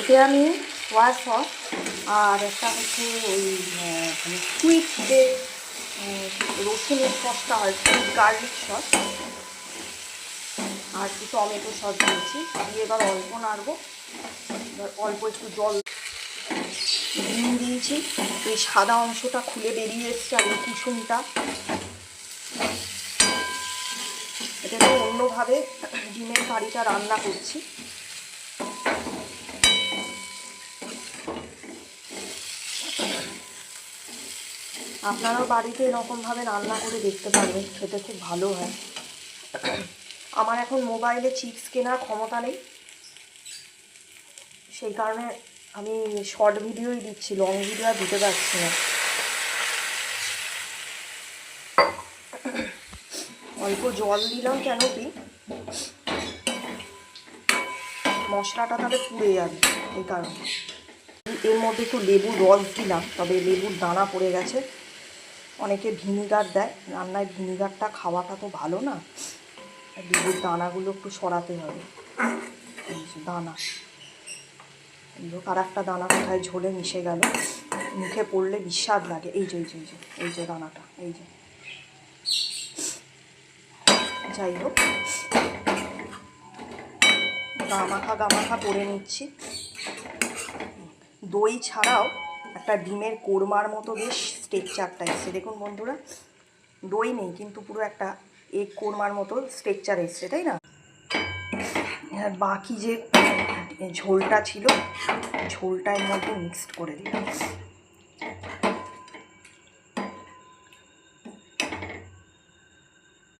এতে আমি সোয়া সস আর একটা হচ্ছে ওই মানে সুইট যে রসুনের সসটা হয়, সুইট গার্লিক সস আর একটু টমেটো সস দিয়েছি। দিয়ে এবার অল্প নাড়বো। এবার অল্প একটু জল ডিম দিয়েছি, এই সাদা অংশটা খুলে বেরিয়ে এসছে আর এই কুসুমটা, এটা তো অন্যভাবে ডিমের কারিটা রান্না করছি। আপনারাও বাড়িতে এরকমভাবে রান্না করে দেখতে পারবেন, খেতে খুব ভালো হয়। আমার এখন মোবাইলে চিপস কেনার ক্ষমতা নেই, সেই কারণে আমি শর্ট ভিডিওই দিচ্ছি, লং ভিডিও আর দিতে পারছি না। অল্প জল দিলাম কেন কি, মশলাটা তাহলে পুড়ে যাবে, এই কারণে। এর মধ্যে একটু লেবুর রস দিলাম, তবে লেবুর দানা পড়ে গেছে। অনেকে ভিনিগার দেয়, রান্নায় ভিনিগারটা খাওয়াটা তো ভালো না, লেবুর দানাগুলো একটু সরাতে হবে। এই যে দানা, আর একটা দানা কোথায় ঝোলে মিশে গেল, মুখে পড়লে বিস্বাদ লাগে। এই যে এই যে এই যে এই যে দানাটা, এই যে। যাই হোক, গামাখা করে নিচ্ছি। দই ছাড়াও একটা ডিমের কোরমার মতো বেশ স্ট্রাকচারটা এসছে, দেখুন বন্ধুরা। দই নেই কিন্তু পুরো একটা এগ কোরমার মতো স্ট্রাকচার এসছে, তাই না? আর বাকি যে ঝোলটা ছিল, ঝোলটা এর মধ্যে মিক্সড করে দিলাম।